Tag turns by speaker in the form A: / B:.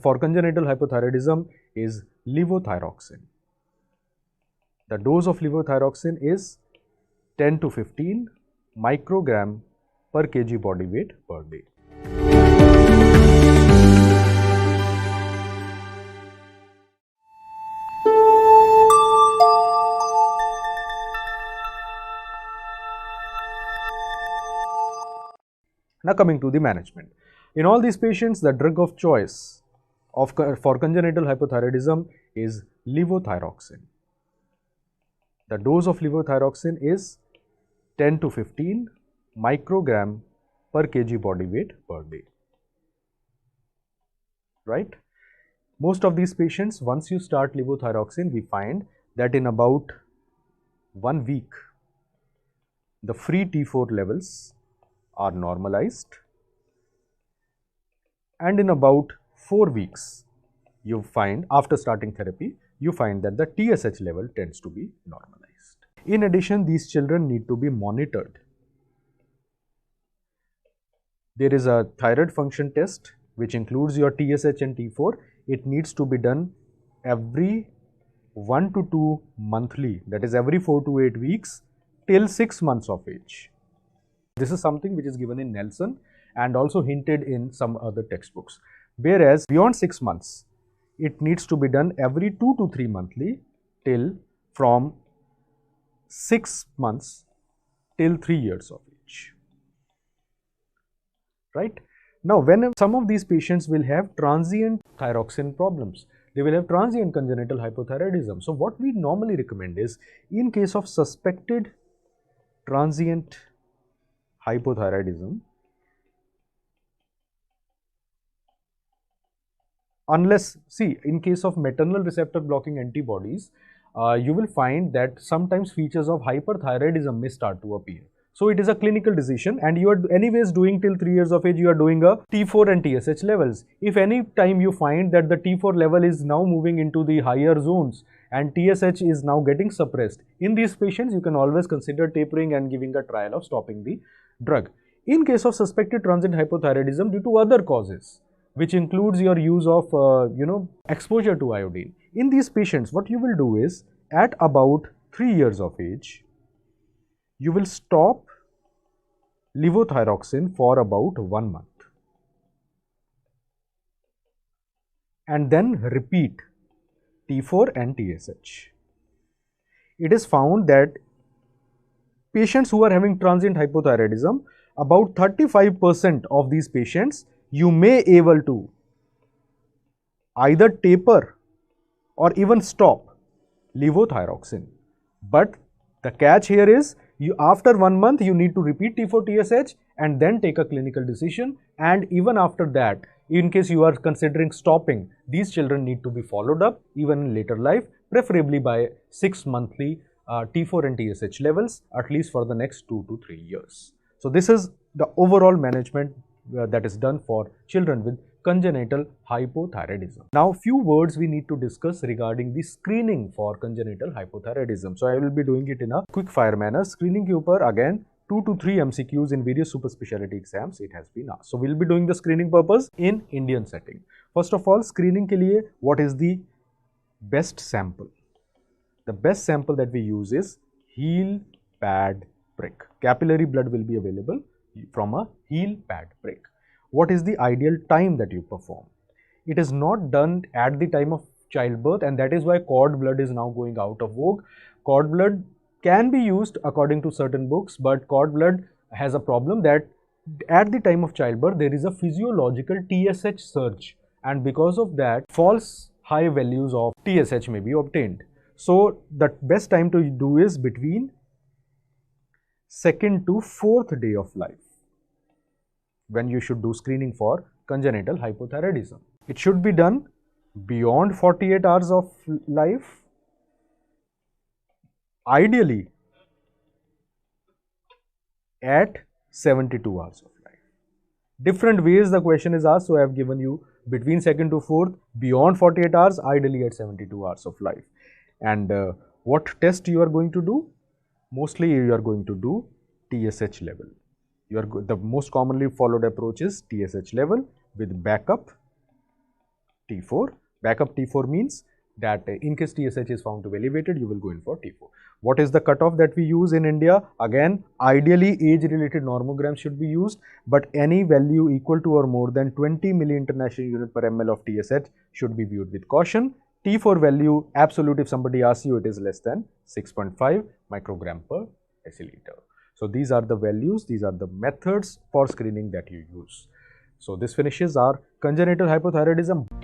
A: for congenital hypothyroidism is levothyroxine. The dose of levothyroxine is 10 to 15 microgram per kg body weight per day. Now coming to the management. In all these patients, the drug of choice for congenital hypothyroidism is levothyroxine. The dose of levothyroxine is 10 to 15 microgram per kg body weight per day. Right? Most of these patients, once you start levothyroxine, we find that in about 1 week, the free T4 levels are normalized, and in about 4 weeks, you find after starting therapy, you find that the TSH level tends to be normalized. In addition, these children need to be monitored. There is a thyroid function test which includes your TSH and T4. It needs to be done every 1 to 2 monthly, that is every 4 to 8 weeks till 6 months of age. This is something which is given in Nelson and also hinted in some other textbooks. Whereas beyond 6 months, it needs to be done every 2 to 3 monthly till from 6 months till 3 years of age. Right? Now, when some of these patients will have transient thyroxine problems, they will have transient congenital hypothyroidism. So, what we normally recommend is, in case of suspected transient hypothyroidism, unless, see, in case of maternal receptor blocking antibodies, you will find that sometimes features of hyperthyroidism may start to appear. So, it is a clinical decision, and you are anyways doing till 3 years of age, you are doing a T4 and TSH levels. If any time you find that the T4 level is now moving into the higher zones and TSH is now getting suppressed, in these patients, you can always consider tapering and giving a trial of stopping the drug. In case of suspected transient hypothyroidism due to other causes, which includes your use of exposure to iodine, in these patients, what you will do is, at about 3 years of age, you will stop levothyroxine for about 1 month and then repeat T4 and TSH. It is found that patients who are having transient hypothyroidism, about 35% of these patients, you may able to either taper or even stop levothyroxine. But the catch here is, after 1 month, you need to repeat T4 TSH and then take a clinical decision. And even after that, in case you are considering stopping, these children need to be followed up even in later life, preferably by 6 monthly T4 and TSH levels, at least for the next 2 to 3 years. So, this is the overall management that is done for children with congenital hypothyroidism. Now, few words we need to discuss regarding the screening for congenital hypothyroidism. So, I will be doing it in a quick fire manner. Screening के ऊपर again 2 to 3 MCQs in various super specialty exams it has been asked. So, we will be doing the screening purpose in Indian setting. First of all, screening के लिए what is the best sample? The best sample that we use is heel pad prick. Capillary blood will be available from a heel pad prick. What is the ideal time that you perform? It is not done at the time of childbirth, and that is why cord blood is now going out of vogue. Cord blood can be used according to certain books, but cord blood has a problem that at the time of childbirth there is a physiological TSH surge, and because of that false high values of TSH may be obtained. So the best time to do is between 2nd to 4th day of life, when you should do screening for congenital hypothyroidism. It should be done beyond 48 hours of life, ideally at 72 hours of life. Different ways the question is asked, so I have given you between 2nd to 4th, beyond 48 hours, ideally at 72 hours of life. And what test you are going to do? Mostly you are going to do TSH level. The most commonly followed approach is TSH level with backup T4. Backup T4 means that in case TSH is found to be elevated, you will go in for T4. What is the cutoff that we use in India? Again, ideally age-related normograms should be used, but any value equal to or more than 20 milli-international unit per ml of TSH should be viewed with caution. T4 value, absolute, if somebody asks you, it is less than 6.5 microgram per deciliter. So these are the values, these are the methods for screening that you use. So this finishes our congenital hypothyroidism.